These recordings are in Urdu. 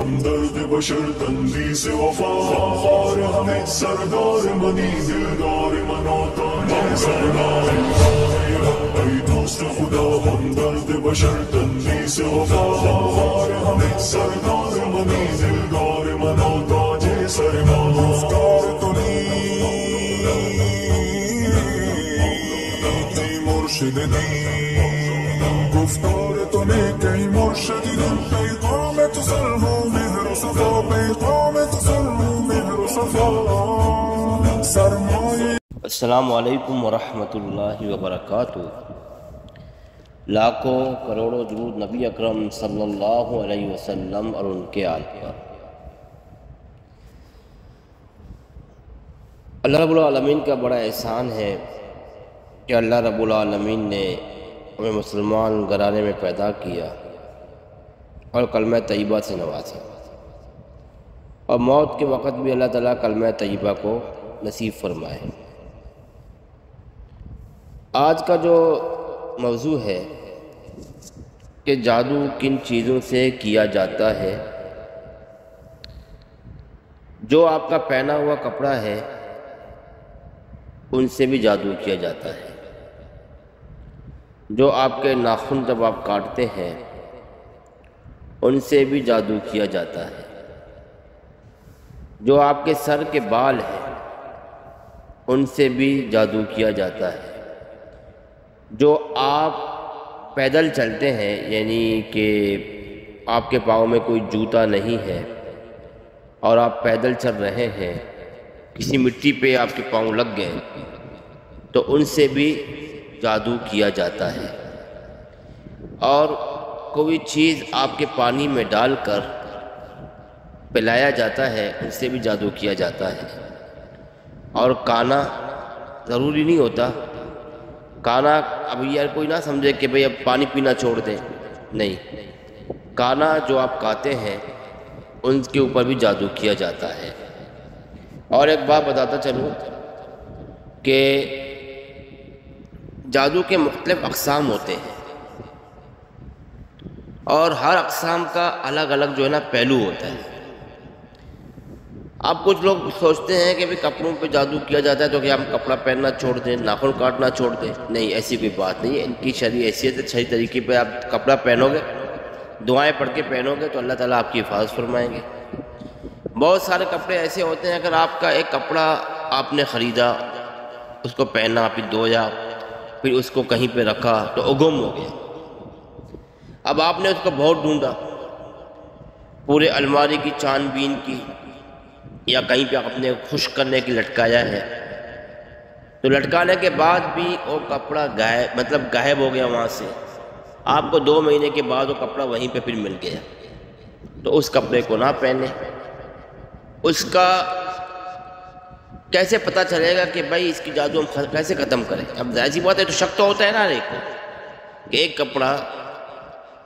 ہمدرد بشر تنزی سے وفا اور ہمیں سردار منی دلدار منوتا ہے سردار اے دوست خدا ہمدرد بشر تنزی سے وفا اور ہمیں سردار منی دلدار منوتا ہے سردار گفتار تو نیکی مرشد دین گفتار تو نیکی مرشد دین پیغام تسلم و مہر و صفا پیغام تسلم و مہر و صفا سرمایہ۔ السلام علیکم ورحمۃ اللہ وبرکاتہ۔ لاکھوں کروڑوں درود نبی اکرم صلی اللہ علیہ وسلم اور ان کے آل پر۔ اللہ رب العالمین کا بڑا احسان ہے کہ اللہ رب العالمین نے ہمیں مسلمان گھرانے میں پیدا کیا اور کلمہ طیبہ سے نوازا، اور موت کے وقت بھی اللہ تعالیٰ کلمہ طیبہ کو نصیب فرمائے۔ آج کا جو موضوع ہے کہ جادو کن چیزوں سے کیا جاتا ہے۔ جو آپ کا پہنا ہوا کپڑا ہے ان سے بھی جادو کیا جاتا ہے۔ جو آپ کے ناخن جب آپ کاٹتے ہیں ان سے بھی جادو کیا جاتا ہے۔ جو آپ کے سر کے بال ہیں ان سے بھی جادو کیا جاتا ہے۔ جو آپ پیدل چلتے ہیں، یعنی کہ آپ کے پاؤں میں کوئی جوتا نہیں ہے اور آپ پیدل چل رہے ہیں، کسی مٹی پہ آپ کے پاؤں لگ گئے تو ان سے بھی جادو کیا جاتا ہے۔ اور کوئی چیز آپ کے پانی میں ڈال کر پلایا جاتا ہے ان سے بھی جادو کیا جاتا ہے۔ اور کانا ضروری نہیں ہوتا، کانا اب یار کوئی نہ سمجھے کہ بھئی اب پانی پینا چھوڑ دیں، نہیں، کانا جو آپ کاتے ہیں ان کے اوپر بھی جادو کیا جاتا ہے۔ اور ایک بات بتاتا چلوں کہ جادو کے مختلف اقسام ہوتے ہیں اور ہر اقسام کا الگ الگ جو ہے نا پہلو ہوتا ہے۔ اب کچھ لوگ سوچتے ہیں کہ بھی کپڑوں پہ جادو کیا جاتا ہے تو کہ ہم کپڑا پہننا چھوڑ دیں، ناخن کاٹنا چھوڑ دیں، نہیں، ایسی کوئی بات نہیں ہے۔ ان کی شرعی حیثیت ہے، صحیح طریقے پہ آپ کپڑا پہنو گے، دعائیں پڑھ کے پہنو گے تو اللہ تعالیٰ آپ کی حفاظت فرمائیں گے۔ بہت سارے کپڑے ایسے ہوتے ہیں اگر آپ کا ایک کپڑا آپ نے خریدا، اس کو پہنا، پھر دھویا، پھر اس کو کہیں پہ رکھا تو وہ گم ہو گیا۔ اب آپ نے اس کو بہت ڈھونڈا، پورے الماری کی چھان بین کی، یا کہیں پہ آپ نے خشک کرنے کی لٹکایا ہے، تو لٹکانے کے بعد بھی وہ کپڑا غائب ہو گیا وہاں سے۔ آپ کو 2 مہینے کے بعد وہ کپڑا وہیں پہ پھر مل گیا، تو اس کپڑے کو نہ پہنے۔ اس کا کیسے پتہ چلے گا کہ بھائی اس کی جادو ہم کیسے ختم کریں؟ اب ظاہر سی بات ہے، تو شک تو ہوتا ہے نا ہر ایک کو کہ ایک کپڑا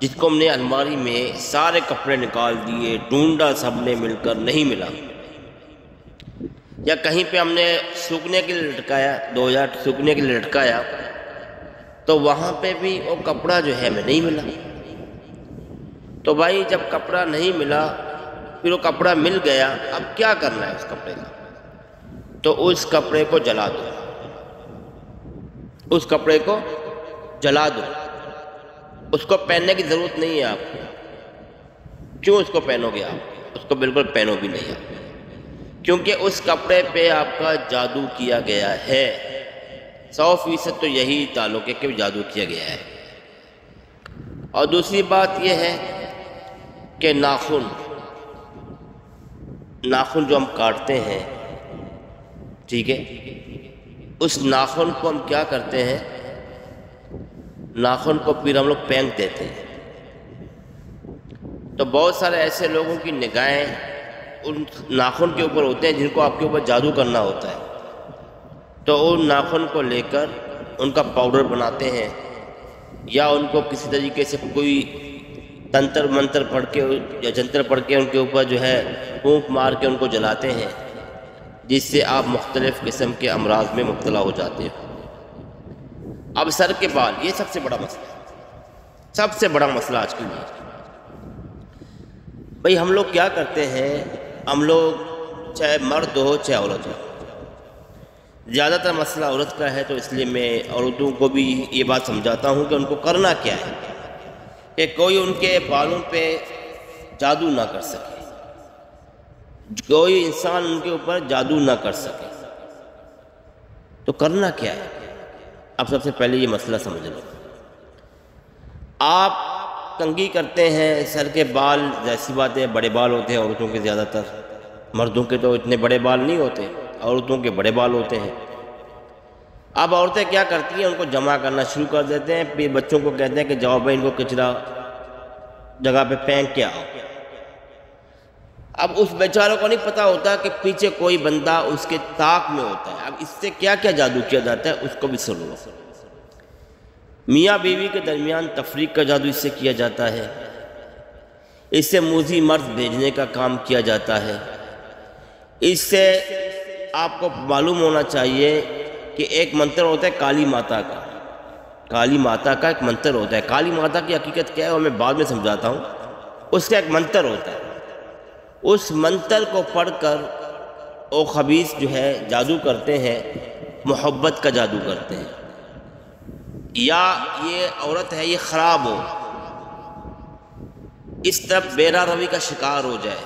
جس کو ہم نے الماری میں سارے کپڑے نکال دیے، ڈھونڈا سب نے مل کر، نہیں ملا، یا کہیں پہ ہم نے سوکھنے کے لیے لٹکایا، 2000 سوکھنے کے لیے لٹکایا، تو وہاں پہ بھی وہ کپڑا جو ہے ہمیں نہیں ملا۔ تو بھائی جب کپڑا نہیں ملا، پھر وہ کپڑا مل گیا، اب کیا کرنا ہے اس کپڑے کا؟ تو اس کپڑے کو جلا دو، اس کپڑے کو جلا دو، اس کو پہننے کی ضرورت نہیں ہے آپ کو۔ کیوں اس کو پہنو گے آپ؟ اس کو بالکل پہنو بھی نہیں آپ، کیونکہ اس کپڑے پہ آپ کا جادو کیا گیا ہے۔ 100% تو یہی تعلق ہے کہ جادو کیا گیا ہے۔ اور دوسری بات یہ ہے کہ ناخن جو ہم کاٹتے ہیں، ٹھیک ہے، اس ناخن کو ہم کیا کرتے ہیں، ناخن کو پھر ہم لوگ پھینک دیتے ہیں۔ تو بہت سارے ایسے لوگوں کی نگاہیں ان ناخن کے اوپر ہوتے ہیں جن کو آپ کے اوپر جادو کرنا ہوتا ہے، تو ان ناخن کو لے کر ان کا پاؤڈر بناتے ہیں، یا ان کو کسی طریقے سے کوئی تنتر منتر پڑھ کے یا جنتر پڑھ کے ان کے اوپر جو ہے پھونک مار کے ان کو جلاتے ہیں، جس سے آپ مختلف قسم کے امراض میں مبتلا ہو جاتے ہیں۔ اب سر کے بال، یہ سب سے بڑا مسئلہ ہے، سب سے بڑا مسئلہ آج کے لیے۔ بھئی ہم لوگ کیا کرتے ہیں، ہم لوگ چاہے مرد ہو چاہے عورت ہو، زیادہ تر مسئلہ عورت کا ہے، تو اس لیے میں عورتوں کو بھی یہ بات سمجھاتا ہوں کہ ان کو کرنا کیا ہے کہ کوئی ان کے بالوں پہ جادو نہ کر سکے، کوئی انسان ان کے اوپر جادو نہ کر سکے، تو کرنا کیا ہے؟ اب سب سے پہلے یہ مسئلہ سمجھ لو۔ آپ کنگھی کرتے ہیں، سر کے بال، جیسی بات ہے بڑے بال ہوتے ہیں عورتوں کے زیادہ تر، مردوں کے تو اتنے بڑے بال نہیں ہوتے، عورتوں کے بڑے بال ہوتے ہیں۔ اب عورتیں کیا کرتی ہیں، ان کو جمع کرنا شروع کر دیتے ہیں، پھر بچوں کو کہتے ہیں کہ جاؤ بھائی ان کو کچرا جگہ پہ پھینک کے آؤ۔ اب اس بیچاروں کو نہیں پتا ہوتا کہ پیچھے کوئی بندہ اس کے طاق میں ہوتا ہے۔ اب اس سے کیا کیا جادو کیا جاتا ہے اس کو بھی سنو۔ میاں بیوی کے درمیان تفریق کا جادو اس سے کیا جاتا ہے، اس سے موذی مرض بھیجنے کا کام کیا جاتا ہے۔ اس سے آپ کو معلوم ہونا چاہیے کہ ایک منتر ہوتا ہے کالی ماتا کا، کالی ماتا کا ایک منتر ہوتا ہے۔ کالی ماتا کی حقیقت کیا ہے وہ میں بعد میں سمجھاتا ہوں۔ اس کا ایک منتر ہوتا ہے، اس منتر کو پڑھ کر وہ خبیث جو ہے جادو کرتے ہیں، محبت کا جادو کرتے ہیں، یا یہ عورت ہے یہ خراب ہو، اس طرف بیرا روی کا شکار ہو جائے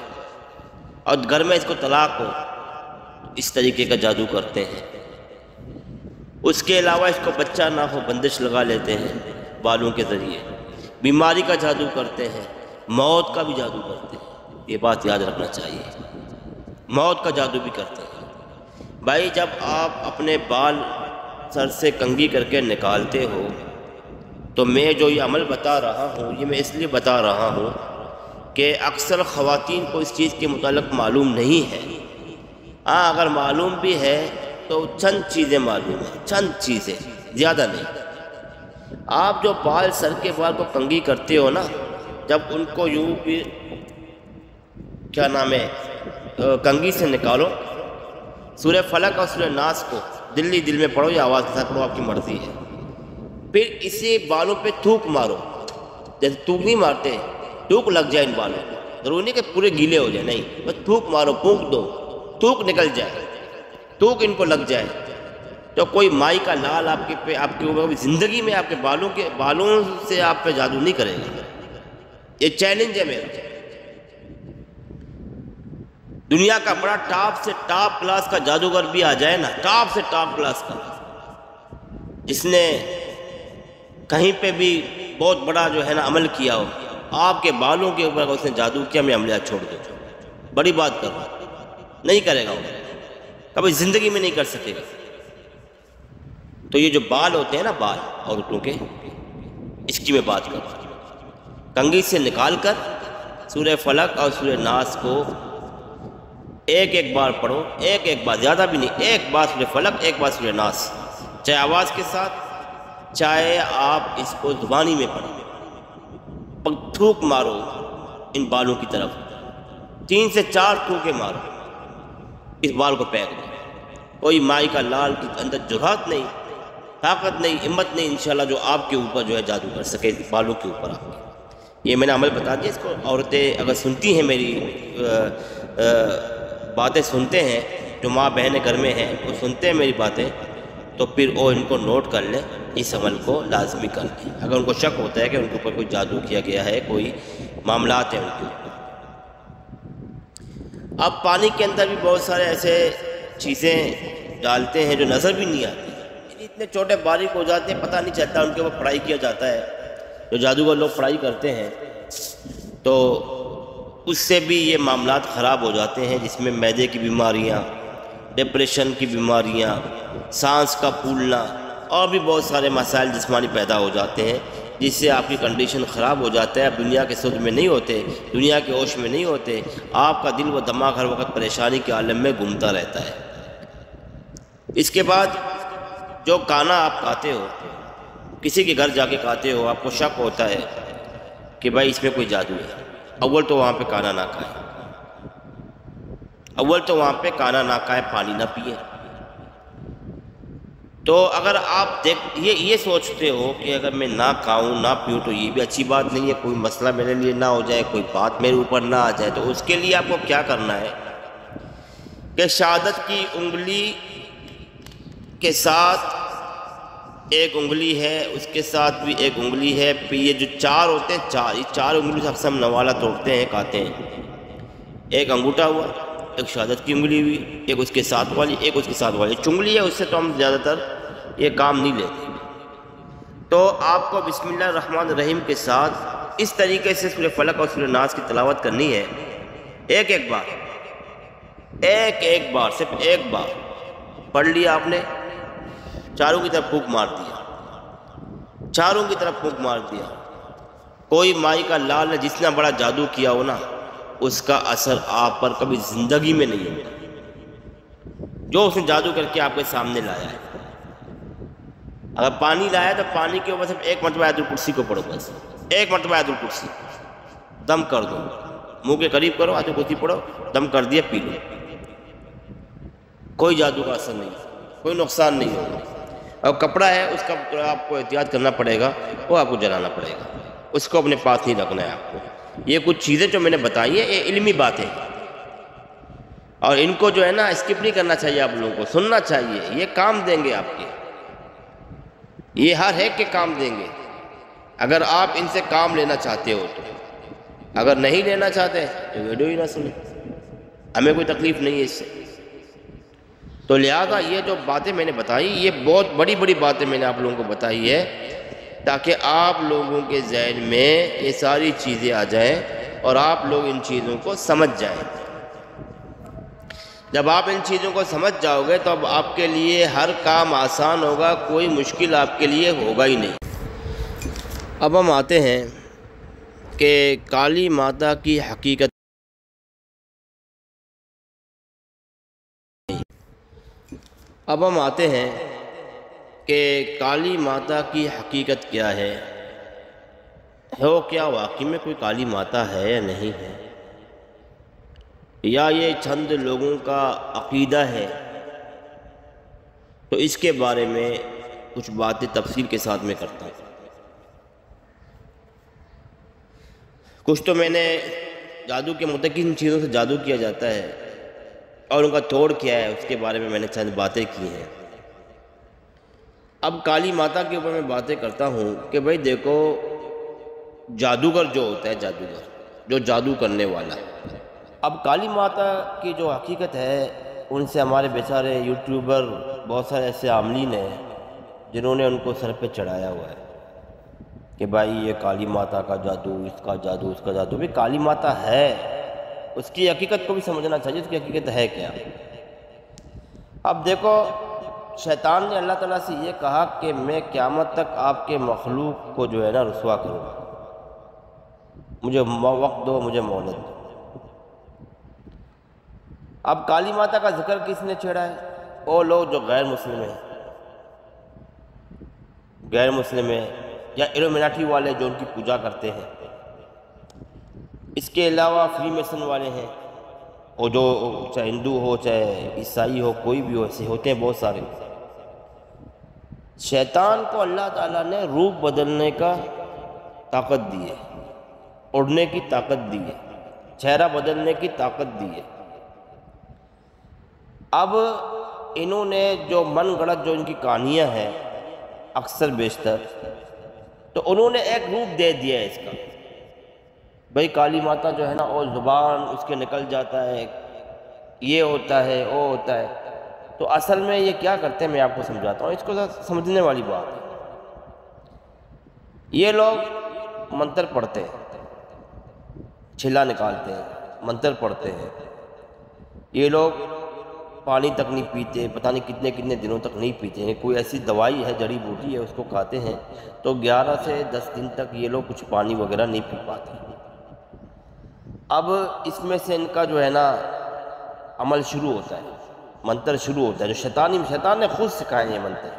اور گھر میں اس کو طلاق ہو، اس طریقے کا جادو کرتے ہیں۔ اس کے علاوہ اس کو بچہ نہ ہو بندش لگا لیتے ہیں بالوں کے ذریعے، بیماری کا جادو کرتے ہیں، موت کا بھی جادو کرتے ہیں۔ یہ بات یاد رکھنا چاہیے، موت کا جادو بھی کرتے ہیں۔ بھائی جب آپ اپنے بال سر سے کنگھی کر کے نکالتے ہو تو میں جو یہ عمل بتا رہا ہوں یہ میں اس لیے بتا رہا ہوں کہ اکثر خواتین کو اس چیز کے متعلق معلوم نہیں ہے۔ ہاں اگر معلوم بھی ہے تو چند چیزیں معلوم ہیں، چند چیزیں، زیادہ نہیں۔ آپ جو بال سر کے بال کو کنگھی کرتے ہو نا، جب ان کو یوں بھی کیا نام ہے کنگھی سے نکالو، سورہ فلق اور سورہ ناس کو دل میں پڑھو یا آواز کے ساتھ پڑھو، آپ کی مرضی ہے۔ پھر اسی بالوں پہ تھوک مارو، جیسے تھوک نہیں مارتے، تھوک لگ جائے ان بالوں کو، ضروری نہیں کہ پورے گیلے ہو جائے، نہیں، بس تھوک مارو، پھونک دو، تھوک نکل جائے، تھوک ان کو لگ جائے، تو کوئی مائی کا لال آپ کے اوپر زندگی میں آپ کے بالوں سے آپ پہ جادو نہیں کرے گا۔ یہ چیلنج ہے میرا۔ دنیا کا بڑا ٹاپ سے ٹاپ کلاس کا جادوگر بھی آ جائے نا، ٹاپ سے ٹاپ کلاس کا، جس نے کہیں پہ بھی بہت بڑا جو ہے نا عمل کیا ہو، آپ کے بالوں کے اوپر اس نے جادو کیا، میں عملیات چھوڑ دوں، بڑی بات کر رہا ہوں، نہیں کرے گا وہ، کبھی زندگی میں نہیں کر سکے گا۔ تو یہ جو بال ہوتے ہیں نا، بال عورتوں کے، اس کی میں بات کر رہا ہوں۔ کنگھی سے نکال کر سورہ فلق اور سورہ ناس کو ایک بار پڑھو، ایک بار، زیادہ بھی نہیں، ایک بار سورہ فلق، ایک بار سورہ ناس، چاہے آواز کے ساتھ، چاہے آپ اس کو زبانی میں پڑھو، تھوک مارو ان بالوں کی طرف، 3 سے 4 تھوکے مارو، اس بال کو پھینک دو۔ کوئی مائی کا لال کے اندر جرات نہیں، طاقت نہیں، ہمت نہیں انشاءاللہ جو آپ کے اوپر جو ہے جادو کر سکے بالوں کے اوپر آپ کے۔ یہ میں نے عمل بتا دیا، اس کو عورتیں اگر سنتی ہیں، میری باتیں سنتے ہیں، جو ماں بہنیں گھر میں ہیں وہ سنتے ہیں میری باتیں، تو پھر وہ ان کو نوٹ کر لیں، اس عمل کو لازمی کر لیں۔ اگر ان کو شک ہوتا ہے کہ ان کے اوپر کوئی جادو کیا گیا ہے، کوئی معاملات ہیں ان کے اوپر۔ اب پانی کے اندر بھی بہت سارے ایسے چیزیں ڈالتے ہیں جو نظر بھی نہیں آتی، اتنے چھوٹے باریک ہو جاتے ہیں، پتہ نہیں چلتا، ان کے اوپر پڑھائی کیا جاتا ہے، جو جادوگر لوگ پڑھائی کرتے ہیں، تو اس سے بھی یہ معاملات خراب ہو جاتے ہیں، جس میں معدے کی بیماریاں، ڈپریشن کی بیماریاں، سانس کا پھولنا اور بھی بہت سارے مسائل جسمانی پیدا ہو جاتے ہیں، جس سے آپ کی کنڈیشن خراب ہو جاتا ہے، آپ دنیا کے سود میں نہیں ہوتے، دنیا کے ہوش میں نہیں ہوتے، آپ کا دل و دماغ ہر وقت پریشانی کے عالم میں گھومتا رہتا ہے۔ اس کے بعد جو کھانا آپ کھاتے ہو، کسی کے گھر جا کے کھاتے ہو، آپ کو شک ہوتا ہے کہ بھائی اس میں کوئی جادو ہے، اول تو وہاں پہ کھانا نہ کھائیں، اول تو وہاں پہ کھانا نہ کھائیں، پانی نہ پئیں، تو اگر آپ یہ سوچتے ہو کہ اگر میں نہ کھاؤں نہ پیوں تو یہ بھی اچھی بات نہیں ہے، کوئی مسئلہ میرے لیے نہ ہو جائے، کوئی بات میرے اوپر نہ آ جائے، تو اس کے لیے آپ کو کیا کرنا ہے کہ شہادت کی انگلی کے ساتھ ایک انگلی ہے، اس کے ساتھ بھی ایک انگلی ہے، پھر یہ جو چار ہوتے ہیں، یہ چار انگلی سے اکثر ہم نوالا توڑتے ہیں، کھاتے ہیں، ایک انگوٹھا ہوا، ایک شہادت کی انگلی ہوئی، ایک اس کے ساتھ والی، ایک اس کے ساتھ والی چنگلی ہے، اس سے تو ہم زیادہ تر یہ کام نہیں لیتے۔ تو آپ کو بسم اللہ الرحمن الرحیم کے ساتھ اس طریقے سے سورہ فلق اور سورہ ناس کی تلاوت کرنی ہے، ایک بار صرف ایک بار پڑھ لیا آپ نے، چاروں کی طرف پھونک مار دیا، کوئی مائی کا لال نے جتنا بڑا جادو کیا ہو نا، اس کا اثر آپ پر کبھی زندگی میں نہیں ہوگا، جو اس نے جادو کر کے آپ کے سامنے لایا ہے۔ اگر پانی لایا تو پانی کے اوپر صرف ایک مرتبہ آیت الکرسی کو پڑھو، بس ایک مرتبہ آیت الکرسی، دم کر دو، منہ کے قریب کرو، آیت الکرسی پڑھو، دم کر دیا، پی لو، کوئی جادو کا اثر نہیں، کوئی نقصان نہیں ہوگا۔ اور کپڑا ہے اس کا آپ کو احتیاط کرنا پڑے گا، وہ آپ کو جلانا پڑے گا، اس کو اپنے پاس نہیں رکھنا ہے آپ کو۔ یہ کچھ چیزیں جو میں نے بتائی ہیں یہ علمی باتیں ہیں، اور ان کو جو ہے نا اسکپ نہیں کرنا چاہیے، آپ لوگوں کو سننا چاہیے، یہ کام دیں گے آپ کے، یہ ہر ایک کے کام دیں گے اگر آپ ان سے کام لینا چاہتے ہو تو۔ اگر نہیں لینا چاہتے تو ویڈیو ہی نہ سنیں، ہمیں کوئی تکلیف نہیں ہے اس سے۔ تو لہذا یہ جو باتیں میں نے بتائی، یہ بہت بڑی بڑی باتیں میں نے آپ لوگوں کو بتائی ہے، تاکہ آپ لوگوں کے ذہن میں یہ ساری چیزیں آ جائیں اور آپ لوگ ان چیزوں کو سمجھ جائیں۔ جب آپ ان چیزوں کو سمجھ جاؤ گے تو اب آپ کے لیے ہر کام آسان ہوگا، کوئی مشکل آپ کے لیے ہوگا ہی نہیں۔ اب ہم آتے ہیں کہ کالی ماتا کی حقیقت کالی ماتا کی حقیقت کیا ہے، کیا واقعی میں کوئی کالی ماتا ہے یا نہیں ہے، یا یہ چند لوگوں کا عقیدہ ہے۔ تو اس کے بارے میں کچھ باتیں تفصیل کے ساتھ میں کرتا ہوں۔ کچھ تو میں نے جادو کے مطلب کن چیزوں سے جادو کیا جاتا ہے اور ان کا توڑ کیا ہے، اس کے بارے میں نے چند باتیں کی ہیں۔ اب کالی ماتا کے اوپر میں باتیں کرتا ہوں کہ بھئی دیکھو، جادوگر جو ہوتا ہے، جو جادو کرنے والا، اب کالی ماتا کی جو حقیقت ہے، ان سے ہمارے بیچارے یوٹیوبر بہت سارے ایسے عاملین ہیں جنہوں نے ان کو سر پہ چڑھایا ہوا ہے کہ بھائی یہ کالی ماتا کا جادو، اس کا جادو۔ بھی کالی ماتا ہے، اس کی حقیقت کو بھی سمجھنا چاہیے، اس کی حقیقت ہے کیا۔ اب دیکھو، شیطان نے اللہ تعالیٰ سے یہ کہا کہ میں قیامت تک آپ کے مخلوق کو جو ہے نا رسوا کروں گا، مجھے وقت دو، مجھے مہلت دو۔ اب کالی ماتا کا ذکر کس نے چھیڑا ہے؟ وہ لوگ جو غیر مسلم ہیں یا ایلومیناٹی والے جو ان کی پوجا کرتے ہیں۔ اس کے علاوہ فری میسن والے ہیں، وہ جو چاہے ہندو ہو چاہے عیسائی ہو، کوئی بھی ہو، ایسے ہوتے ہیں بہت سارے۔ شیطان کو اللہ تعالیٰ نے روپ بدلنے کا طاقت دی ہے، اڑنے کی طاقت دی ہے، چہرہ بدلنے کی طاقت دی ہے۔ اب انہوں نے جو من گڑت جو ان کی کہانیاں ہیں اکثر بیشتر، تو انہوں نے ایک روپ دے دیا ہے اس کا، بھئی کالی ماتا جو ہے نا، وہ زبان اس کے نکل جاتا ہے، یہ ہوتا ہے، وہ ہوتا ہے۔ تو اصل میں یہ کیا کرتے ہیں میں آپ کو سمجھاتا ہوں، اس کو سمجھنے والی بات ہے۔ یہ لوگ منتر پڑھتے ہیں، چھلا نکالتے ہیں، منتر پڑھتے ہیں۔ یہ لوگ پانی تک نہیں پیتے، پتہ نہیں کتنے دنوں تک نہیں پیتے ہیں۔ کوئی ایسی دوائی ہے، جڑی بوٹی ہے، اس کو کھاتے ہیں تو 11 سے 10 دن تک یہ لوگ کچھ پانی وغیرہ نہیں پی پاتے۔ اب اس میں سے ان کا جو ہے نا عمل شروع ہوتا ہے، منتر شروع ہوتا ہے، جو شیطان نے خود سکھائے ہیں یہ منتر۔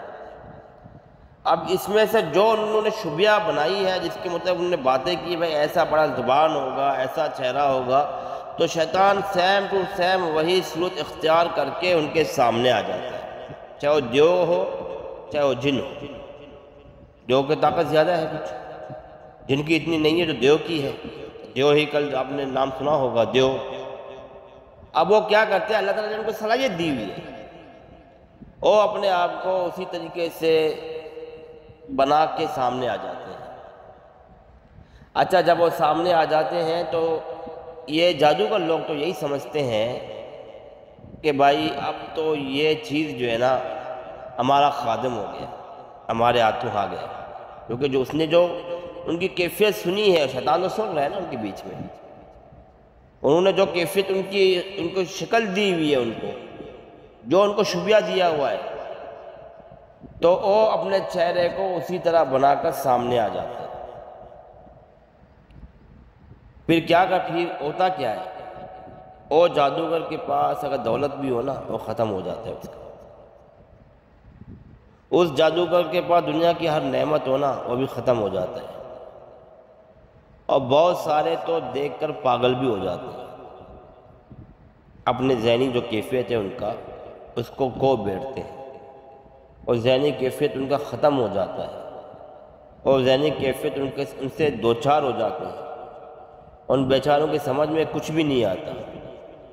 اب اس میں سے جو انہوں نے شبیہ بنائی ہے، جس کے مطلب انہوں نے باتیں کی، بھائی ایسا بڑا زبان ہوگا، ایسا چہرہ ہوگا، تو شیطان سیم ٹو سیم وہی صورت اختیار کر کے ان کے سامنے آ جاتا ہے، چاہے وہ دیو ہو چاہے وہ جن ہو. دیو کی طاقت زیادہ ہے کچھ، جن کی اتنی نہیں ہے جو دیو کی ہے. دیو ہی کل آپ نے نام سنا ہوگا، دیو. اب وہ کیا کرتے ہیں، اللہ تعالیٰ نے ان کو صلاحیت دی ہوئی ہے، وہ اپنے آپ کو اسی طریقے سے بنا کے سامنے آ جاتے ہیں. اچھا جب وہ سامنے آ جاتے ہیں تو یہ جادوگر لوگ تو یہی سمجھتے ہیں کہ بھائی اب تو یہ چیز جو ہے نا ہمارا خادم ہو گیا، ہمارے ہاتھوں آ گیا. کیونکہ جو اس نے جو ان کی کیفیت سنی ہے، شیطان تو سن رہا ہے نا ان کے بیچ میں، انہوں نے جو کیفیت ان کو شکل دی ہوئی ہے، ان کو جو ان کو شبیہ دیا ہوا ہے، تو وہ اپنے چہرے کو اسی طرح بنا کر سامنے آ جاتے ہیں. پھر ہوتا کیا ہے، وہ جادوگر کے پاس اگر دولت بھی ہو نا وہ ختم ہو جاتا ہے اس کا. اس جادوگر کے پاس دنیا کی ہر نعمت ہو نا وہ بھی ختم ہو جاتا ہے. اور بہت سارے تو دیکھ کر پاگل بھی ہو جاتے ہیں، اپنے ذہنی جو کیفیت ہے ان کا اس کو بیٹھتے ہیں، اور ذہنی کیفیت ان کا ختم ہو جاتا ہے، اور ذہنی کیفیت ان سے دوچار ہو جاتے ہیں. ان بیچاروں کی سمجھ میں کچھ بھی نہیں آتا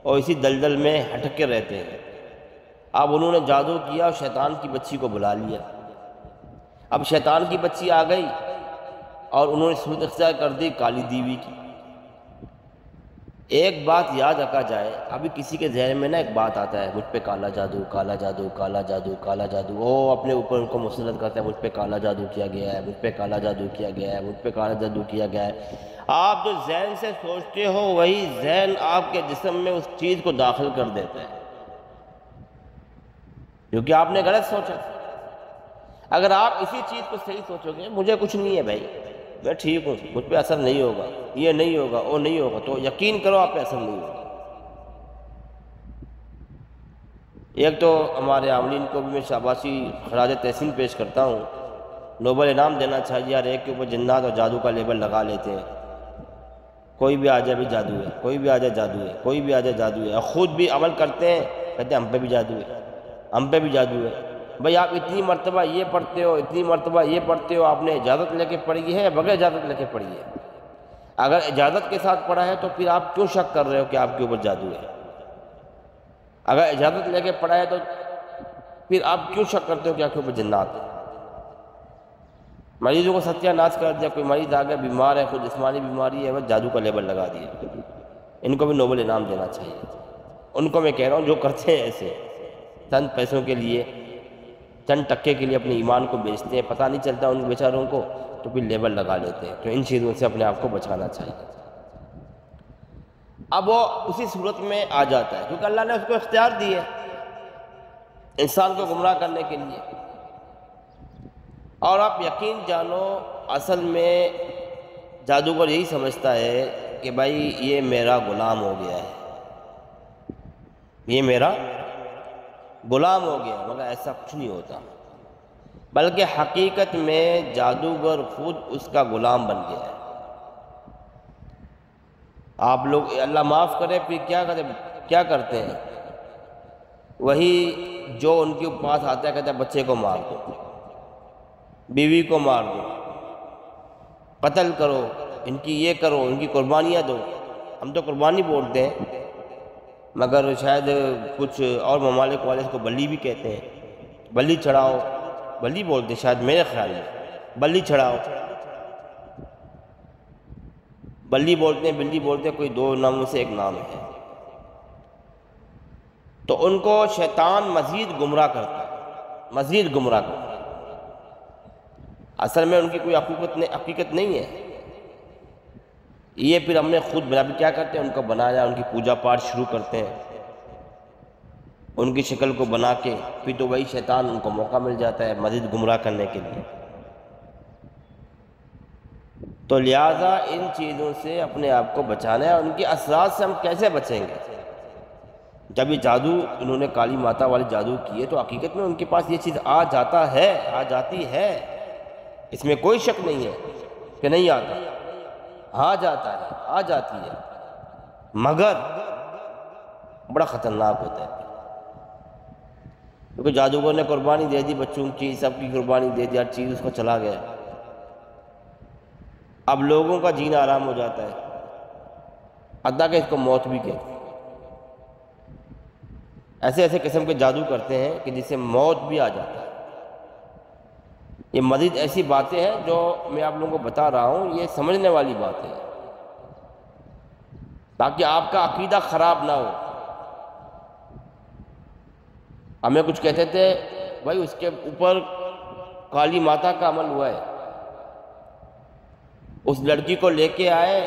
اور اسی دلدل میں ہٹکے رہتے ہیں. اب انہوں نے جادو کیا اور شیطان کی بچی کو بلا لیا. اب شیطان کی بچی آ گئی اور انہوں نے صورت اختیار کر دی کالی دیوی کی. ایک بات یاد رکھا جائے، ابھی کسی کے ذہن میں نا ایک بات آتا ہے، مجھ پہ کالا جادو، کالا جادو، کالا جادو، کالا جادو. وہ اپنے اوپر ان کو مسلط کرتا ہے، مجھ پہ کالا جادو کیا گیا ہے، مجھ پہ کالا جادو کیا گیا ہے، مجھ پہ کالا جادو کیا گیا ہے. آپ جو ذہن سے سوچتے ہو وہی ذہن آپ کے جسم میں اس چیز کو داخل کر دیتا ہے، کیونکہ آپ نے غلط سوچا. اگر آپ اسی چیز کو صحیح سوچو گے، مجھے کچھ نہیں ہے بھائی، میں ٹھیک ہوں، مجھ پہ اثر نہیں ہوگا، یہ نہیں ہوگا، وہ نہیں ہوگا، تو یقین کرو آپ پہ اثر نہیں ہوگا. ایک تو ہمارے عاملین کو بھی میں شاباشی خراج تحسین پیش کرتا ہوں، نوبل انعام دینا چاہیے. یار ایک کے اوپر جنات اور جادو کا لیبل لگا لیتے ہیں، کوئی بھی آ جائے بھی جادو ہے، کوئی بھی آ جائے جادو ہے، کوئی بھی آ جائے جادو ہے، اور خود بھی عمل کرتے ہیں، کہتے ہیں ہم پہ بھی جادو ہے، ہم پہ بھی جادو ہے. بھئی آپ اتنی مرتبہ یہ پڑھتے ہو، اتنی مرتبہ یہ پڑھتے ہو، آپ نے اجازت لے کے پڑھی ہے یا بغیر اجازت لے کے پڑھی ہے؟ اگر اجازت کے ساتھ پڑھا ہے تو پھر آپ کیوں شک کر رہے ہو کہ آپ کے اوپر جادو ہے؟ اگر اجازت لے کے پڑھا ہے تو پھر آپ کیوں شک کرتے ہو کہ آپ کے اوپر جنات ہے؟ مریضوں کو ستیہ ناش کر دیا. کوئی مریض آ گیا بیمار ہے، کوئی جسمانی بیماری ہے، وہ جادو کا لیبل لگا دیا. ان کو بھی نوبل انعام دینا چاہیے. ان کو میں کہہ رہا ہوں جو کرتے ہیں ایسے چند پیسوں کے لیے، چند ٹکے کے لیے اپنے ایمان کو بیچتے ہیں، پتہ نہیں چلتا ان بیچاروں کو، تو پھر لیبل لگا لیتے ہیں. تو ان چیزوں سے اپنے آپ کو بچانا چاہیے. اب وہ اسی صورت میں آ جاتا ہے کیونکہ اللہ نے اس کو اختیار دی ہے انسان کو گمراہ کرنے کے لیے. اور آپ یقین جانو اصل میں جادوگر یہی سمجھتا ہے کہ بھائی یہ میرا غلام ہو گیا ہے، یہ میرا غلام ہو گیا، مگر ایسا کچھ نہیں ہوتا. بلکہ حقیقت میں جادوگر خود اس کا غلام بن گیا ہے. آپ لوگ اللہ معاف کرے پھر کیا کرتے ہیں؟ وہی جو ان کے پاس آتا ہے کہتا ہے بچے کو مار دو، بیوی کو مار دو، قتل کرو، ان کی یہ کرو، ان کی قربانیاں دو. ہم تو قربانی بولتے ہیں، مگر شاید کچھ اور ممالک والے اس کو بلی بھی کہتے ہیں. بلی چڑھاؤ، بلی بولتے ہیں شاید، میرے خیال میں بلی چڑھاؤ، بلی بولتے ہیں، بلی بولتے ہیں، کوئی دو ناموں سے ایک نام ہے. تو ان کو شیطان مزید گمراہ کرتا ہے، مزید گمراہ کرتا ہے. اصل میں ان کی کوئی حقیقت نہیں ہے. یہ پھر ہم نے خود بنا بھی کیا کرتے ہیں، ان کو بنایا، ان کی پوجا پاٹ شروع کرتے ہیں، ان کی شکل کو بنا کے، پھر تو وہی شیطان ان کو موقع مل جاتا ہے مزید گمراہ کرنے کے لیے. تو لہٰذا ان چیزوں سے اپنے آپ کو بچانا ہے. اور ان کے اثرات سے ہم کیسے بچیں گے؟ جب یہ جادو انہوں نے کالی ماتا والی جادو کیے تو حقیقت میں ان کے پاس یہ چیز آ جاتی ہے، اس میں کوئی شک نہیں ہے کہ نہیں آتا، آ جاتا ہے، آ جاتی ہے، مگر بڑا خطرناک ہوتا ہے. کیونکہ جادوگر نے قربانی دے دی، بچوں کی سب کی قربانی دے دی، ہر چیز اس کو چلا گیا۔ اب لوگوں کا جینا آرام ہو جاتا ہے، حتیٰ کہ اس کو موت بھی کہتے ہیں۔ ایسے ایسے قسم کے جادو کرتے ہیں کہ جس سے موت بھی آ جاتا ہے۔ یہ مزید ایسی باتیں ہیں جو میں آپ لوگوں کو بتا رہا ہوں، یہ سمجھنے والی باتیں ہیں تاکہ آپ کا عقیدہ خراب نہ ہو۔ ہمیں کچھ کہتے تھے بھائی اس کے اوپر کالی ماتا کا عمل ہوا ہے، اس لڑکی کو لے کے آئے،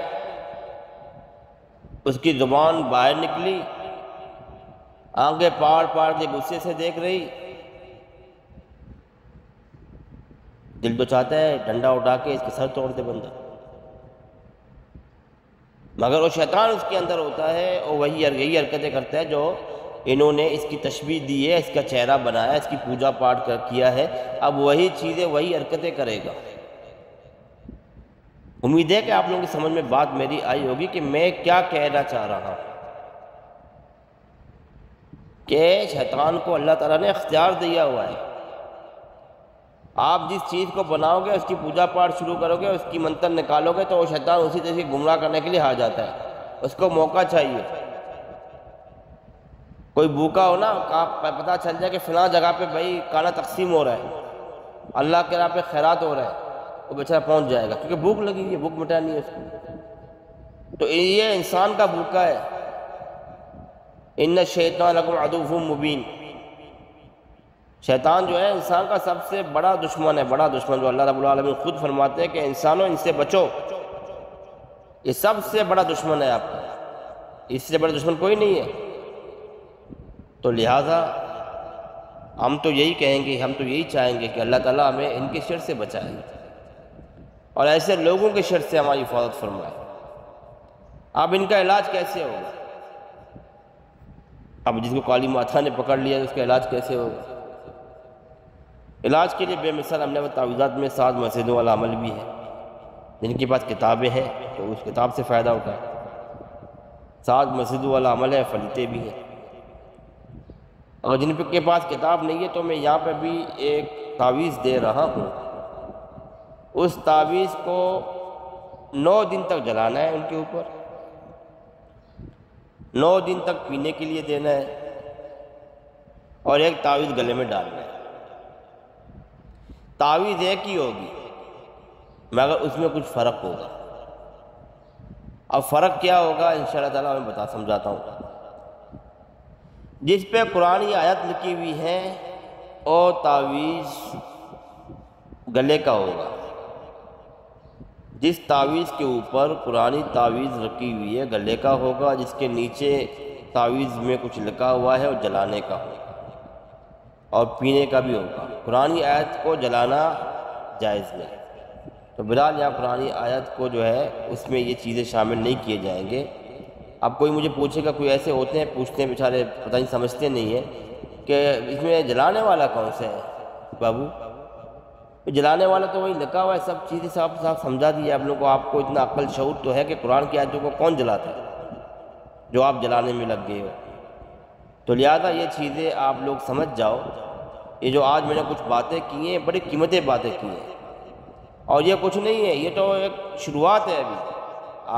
اس کی زبان باہر نکلی، آنکھیں پاڑ پاڑ کے غصے سے دیکھ رہی، دل تو چاہتا ہے ڈنڈا اٹھا کے اس کے سر توڑ دے بندہ، مگر وہ شیطان اس کے اندر ہوتا ہے اور وہی یہی حرکتیں کرتا ہے جو انہوں نے اس کی تشبیہ دی ہے، اس کا چہرہ بنایا، اس کی پوجا پاٹ کیا ہے، اب وہی چیزیں وہی حرکتیں کرے گا۔ امید ہے کہ آپ لوگوں کی سمجھ میں بات میری آئی ہوگی کہ میں کیا کہنا چاہ رہا ہوں، کہ شیطان کو اللہ تعالیٰ نے اختیار دیا ہوا ہے۔ آپ جس چیز کو بناؤ گے، اس کی پوجا پاٹ شروع کرو گے، اس کی منتر نکالو گے، تو وہ شیطان اسی طرح سے گمراہ کرنے کے لیے آ جاتا ہے۔ اس کو موقع چاہیے۔ کوئی بھوکا ہو نا، پتہ چل جائے کہ فلاں جگہ پہ بھائی کھانا تقسیم ہو رہا ہے، اللہ کے راہ پہ خیرات ہو رہا ہے، وہ بیچارہ پہنچ جائے گا کیونکہ بھوک لگی ہے، بھوک مٹانی ہے اس کو۔ تو یہ انسان کا بھوکا ہے۔ ان الشیطان لکم عدو مبین، شیطان جو ہے انسان کا سب سے بڑا دشمن ہے، بڑا دشمن، جو اللہ رب العالمین خود فرماتے ہیں کہ انسانوں ان سے بچو، یہ سب سے بڑا دشمن ہے آپ کا، اس سے بڑا دشمن کوئی نہیں ہے۔ تو لہٰذا ہم تو یہی کہیں گے، ہم تو یہی چاہیں گے کہ اللہ تعالیٰ ہمیں ان کے شر سے بچائے اور ایسے لوگوں کے شر سے ہماری حفاظت فرمائے۔ اب ان کا علاج کیسے ہوگا؟ اب جس کو کالی ماتا نے پکڑ لیا اس کا علاج کیسے ہوگا؟ علاج کے لیے بے مثال ہم نے تعویذات میں 7 مسجدوں والا عمل بھی ہے، جن کے پاس کتابیں ہیں تو اس کتاب سے فائدہ اٹھائیں۔ 7 مسجدوں والا عمل ہے، فلیتے بھی ہیں۔ اور جن کے پاس کتاب نہیں ہے تو میں یہاں پہ بھی ایک تعویذ دے رہا ہوں، اس تعویذ کو 9 دن تک جلانا ہے، ان کے اوپر 9 دن تک پینے کے لیے دینا ہے، اور ایک تعویذ گلے میں ڈالنا ہے۔ تعویذ ایک ہی ہوگی مگر اس میں کچھ فرق ہوگا۔ اب فرق کیا ہوگا انشاءاللہ تعالیٰ میں سمجھاتا ہوں۔ جس پہ قرآنی آیت لکھی ہوئی ہے وہ تعویذ گلے کا ہوگا۔ جس تعویذ کے اوپر قرآنی تعویذ رکھی ہوئی ہے گلے کا ہوگا، جس کے نیچے تعویذ میں کچھ لکھا ہوا ہے وہ جلانے کا ہوگا اور پینے کا بھی ہوگا۔ قرآنی آیت کو جلانا جائز نہیں، تو بہرحال یہاں قرآنی آیت کو جو ہے اس میں یہ چیزیں شامل نہیں کیے جائیں گے۔ اب کوئی مجھے پوچھے گا، کوئی ایسے ہوتے ہیں پوچھتے ہیں بیچارے پتہ نہیں سمجھتے نہیں ہیں کہ اس میں جلانے والا کون سا ہے بابو؟ جلانے والا تو وہی لکھا ہوا ہے، سب چیزیں صاف سمجھا دی ہے آپ لوگوں کو۔ آپ کو اتنا عقل شعور تو ہے کہ قرآن کی آیتوں کو کون جلاتا ہے جو آپ جلانے میں لگ گئے ہو؟ تو لہذا یہ چیزیں آپ لوگ سمجھ جاؤ۔ یہ جو آج میں نے کچھ باتیں کی ہیں بڑی قیمتی باتیں کی ہیں، اور یہ کچھ نہیں ہے، یہ تو ایک شروعات ہے۔ ابھی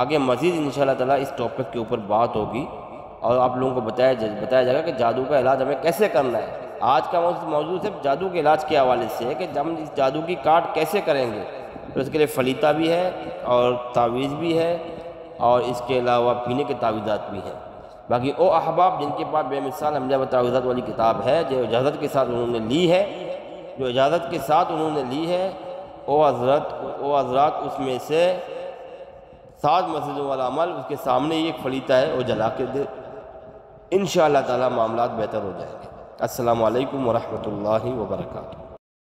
آگے مزید انشاءاللہ تعالیٰ اس ٹاپک کے اوپر بات ہوگی اور آپ لوگوں کو بتایا جائے گا کہ جادو کا علاج ہمیں کیسے کرنا ہے۔ آج کا موضوع صرف جادو کے علاج کے حوالے سے ہے کہ ہم اس جادو کی کاٹ کیسے کریں گے، تو اس کے لیے فلیتہ بھی ہے اور تعویذ بھی ہے اور اس کے علاوہ پینے کے تعویذات بھی ہیں۔ باقی او احباب جن کے پاس بے مثال حملہ و تعویذات والی کتاب ہے، جو اجازت کے ساتھ انہوں نے لی ہے، وہ حضرات اس میں سے 7 مسجدوں والا عمل، اس کے سامنے ایک فلیتہ ہے وہ جلا کے دے، انشاءاللہ تعالی معاملات بہتر ہو جائیں گے۔ السلام علیکم ورحمۃ اللہ وبرکاتہ۔